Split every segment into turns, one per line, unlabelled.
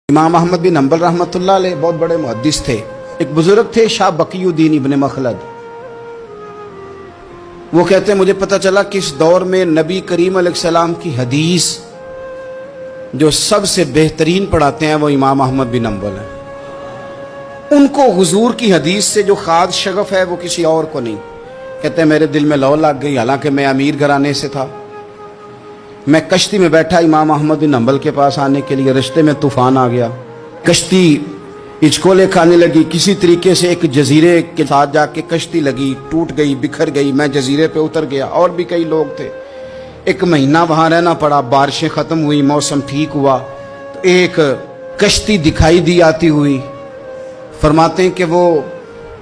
इमाम अहमद बिन हम्बल रहमतुल्लाह अलैह बहुत बड़े मुहद्दिस थे। एक बुजुर्ग थे शाह बकीउद्दीन इब्न मखलद। वो कहते हैं मुझे पता चला कि इस दौर में नबी करीम अलैहिस्सलाम की हदीस जो सबसे बेहतरीन पढ़ाते हैं वो इमाम अहमद बिन हम्बल है। उनको हुजूर की हदीस से जो खाद शगफ है वो किसी और को नहीं। कहते हैं मेरे दिल में लौ लग गई, हालांकि मैं अमीर घराने से था। मैं कश्ती में बैठा इमाम अहमद बिन हम्बल के पास आने के लिए, रास्ते में तूफान आ गया, कश्ती हिचकोले खाने लगी। किसी तरीके से एक जजीरे के साथ जाके कश्ती लगी, टूट गई, बिखर गई। मैं जजीरे पे उतर गया, और भी कई लोग थे। एक महीना वहां रहना पड़ा। बारिशें खत्म हुई, मौसम ठीक हुआ तो एक कश्ती दिखाई दी आती हुई। फरमाते हैं कि वो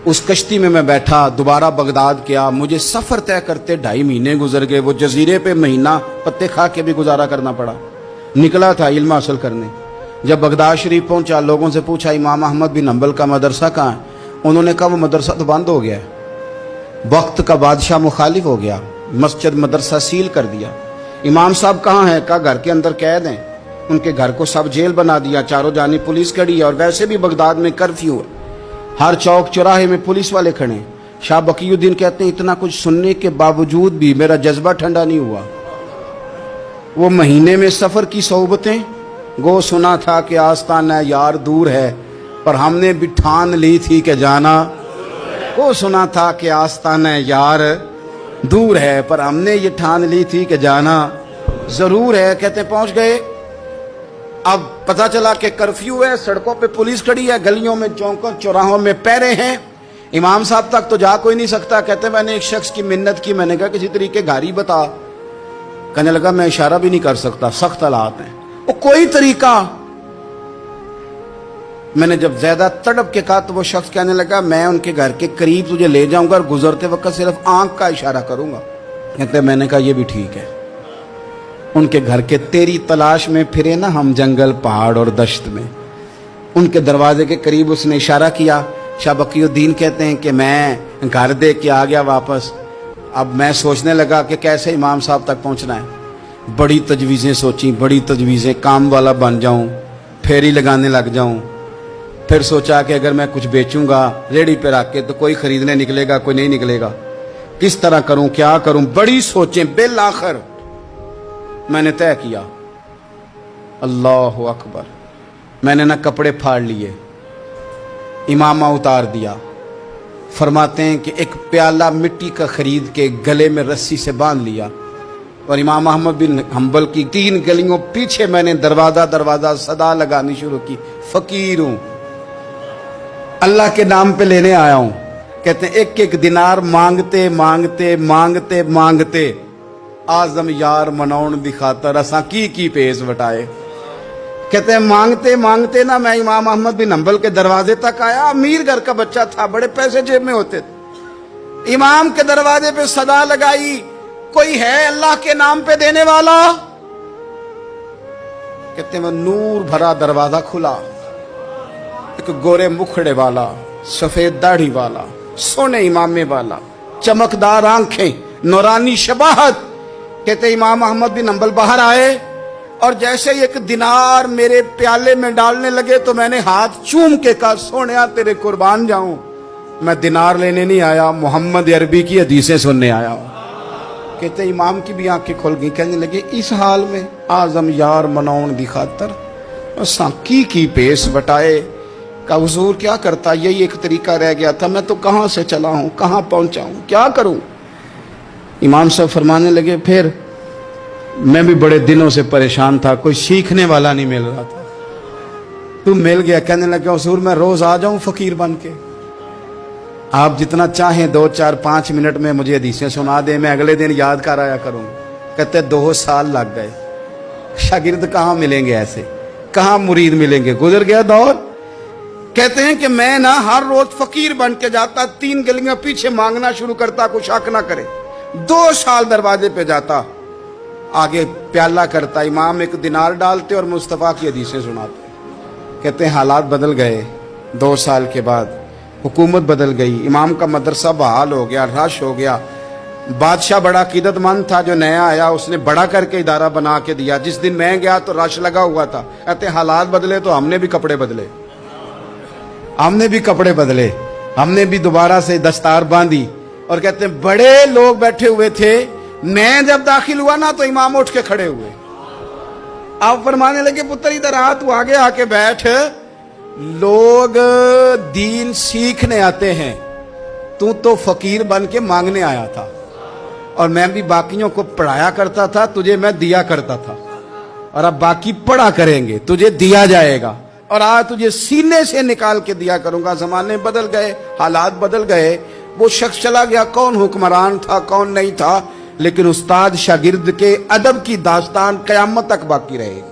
उस कश्ती में मैं बैठा, दोबारा बगदाद गया। मुझे सफ़र तय करते 2.5 महीने गुजर गए। वो जजीरे पे महीना पत्ते खा के भी गुजारा करना पड़ा। निकला था इल्म हासिल करने। जब बगदाद शरीफ पहुंचा, लोगों से पूछा इमाम अहमद बिन हम्बल का मदरसा कहाँ है? उन्होंने कहा वो मदरसा तो बंद हो गया है, वक्त का बादशाह मुखालिफ हो गया, मस्जिद मदरसा सील कर दिया। इमाम साहब कहाँ हैं? कहा घर के अंदर कैद हैं। उनके घर को सब जेल बना दिया, चारों जानी पुलिस खड़ी है। और वैसे भी बगदाद में कर्फ्यू है, हर चौक चौराहे में पुलिस वाले खड़े। शाह बकीउद्दीन कहते हैं इतना कुछ सुनने के बावजूद भी मेरा जज्बा ठंडा नहीं हुआ। वो महीने में सफर की सोबतें गो सुना था कि आस्ताना यार दूर है, पर हमने भी ठान ली थी कि जाना। वो सुना था कि आस्ताना यार दूर है, पर हमने ये ठान ली थी कि जाना जरूर है। कहते पहुंच गए। अब पता चला कि कर्फ्यू है, सड़कों पे पुलिस खड़ी है, गलियों में चौकों चौराहों में पैरे हैं। इमाम साहब तक तो जा कोई नहीं सकता। कहते मैंने एक शख्स की मिन्नत की, मैंने कहा किसी तरीके गाड़ी बता। कहने लगा मैं इशारा भी नहीं कर सकता, सख्त हालात हैं। वो कोई तरीका। मैंने जब ज्यादा तड़प के कहा तो वो शख्स कहने लगा मैं उनके घर के करीब तुझे ले जाऊंगा और गुजरते वक्त सिर्फ आंख का इशारा करूंगा। कहते मैंने कहा ये भी ठीक है। उनके घर के तेरी तलाश में फिरे ना हम जंगल पहाड़ और दश्त में। उनके दरवाजे के करीब उसने इशारा किया। शाह बकीउद्दीन कहते हैं कि मैं घर दे के आ गया वापस। अब मैं सोचने लगा कि कैसे इमाम साहब तक पहुंचना है। बड़ी तजवीज़ें सोची, बड़ी तजवीज़ें, काम वाला बन जाऊं, फेरी लगाने लग जाऊं। फिर सोचा कि अगर मैं कुछ बेचूंगा रेडी पे रख के तो कोई खरीदने निकलेगा, कोई नहीं निकलेगा। किस तरह करूं, क्या करूं, बड़ी सोचें। बिल आखिर मैंने तय किया, अल्लाह अकबर। मैंने ना कपड़े फाड़ लिए, इमामा उतार दिया। फरमाते हैं कि एक प्याला मिट्टी का खरीद के गले में रस्सी से बांध लिया और इमाम अहमद बिन हम्बल की 3 गलियों पीछे मैंने दरवाजा दरवाजा सदा लगानी शुरू की, फकीर हूं, अल्लाह के नाम पे लेने आया हूं। कहते हैं एक एक दिनार मांगते मांगते मांगते मांगते आजम यार मनौन दी खातर असा की पेश वटाए। कहते हैं मांगते मांगते ना मैं इमाम अहमद बिन हम्बल के दरवाजे तक आया। अमीर घर का बच्चा था, बड़े पैसे जेब में होते थे। इमाम के दरवाजे पे सदा लगाई, कोई है अल्लाह के नाम पे देने वाला? कहते हैं नूर भरा दरवाजा खुला। एक गोरे मुखड़े वाला, सफेद दाढ़ी वाला, सोने इमामे वाला, चमकदार आंखें, नूरानी शबाहत। कहते इमाम अहमद बिन हम्बल बाहर आए और जैसे एक दिनार मेरे प्याले में डालने लगे तो मैंने हाथ चूम के कहा सोनिया तेरे कुर्बान जाऊं, मैं दिनार लेने नहीं आया, मोहम्मद अरबी की हदीसें सुनने आया हूं। कहते इमाम की भी आंखें खुल गई। कहने लगे इस हाल में आजम यार मनौन दी खातर की पेश बटाए का हुजूर क्या करता, यही एक तरीका रह गया था। मैं तो कहां से चला हूं, कहां पहुंचा हूं, क्या करूं? इमाम साहब फरमाने लगे फिर मैं भी बड़े दिनों से परेशान था, कोई सीखने वाला नहीं मिल रहा था, तू मिल गया। कहने लगे हुजूर मैं रोज आ जाऊं फकीर बन के, आप जितना चाहें 2, 4, 5 मिनट में मुझे हदीसें सुना दे, मैं अगले दिन याद कर आया करूंगा। कहते 2 साल लग गए। शागिर्द कहाँ मिलेंगे ऐसे, कहाँ मुरीद मिलेंगे, गुजर गया दौर। कहते हैं कि मैं ना हर रोज फकीर बन के जाता, 3 गलियां पीछे मांगना शुरू करता, कुछ शक ना करे। 2 साल दरवाजे पे जाता, आगे प्याला करता, इमाम एक दिनार डालते और मुस्तफ़ा की हदीसें सुनाते। कहते हैं हालात बदल गए। 2 साल के बाद हुकूमत बदल गई, इमाम का मदरसा बहाल हो गया, रश हो गया। बादशाह बड़ा अकीदतमंद था, जो नया आया उसने बड़ा करके इदारा बना के दिया। जिस दिन मैं गया तो रश लगा हुआ था। कहते हालात बदले तो हमने भी कपड़े बदले, हमने भी दोबारा से दस्तार बांधी। और कहते हैं बड़े लोग बैठे हुए थे, मैं जब दाखिल हुआ ना तो इमाम उठ के खड़े हुए। आप फरमाने लगे पुत्र इधर आ, तू आगे आके बैठ, लोग दीन सीखने आते हैं, तू तो फकीर बन के मांगने आया था। और मैं भी बाकियों को पढ़ाया करता था, तुझे मैं दिया करता था। और अब बाकी पढ़ा करेंगे, तुझे दिया जाएगा, और आज तुझे सीने से निकाल के दिया करूंगा। जमाने बदल गए, हालात बदल गए, वो शख्स चला गया, कौन हुक्मरान था कौन नहीं था, लेकिन उस्ताद शागिर्द के अदब की दास्तान कयामत तक बाकी रहेगी।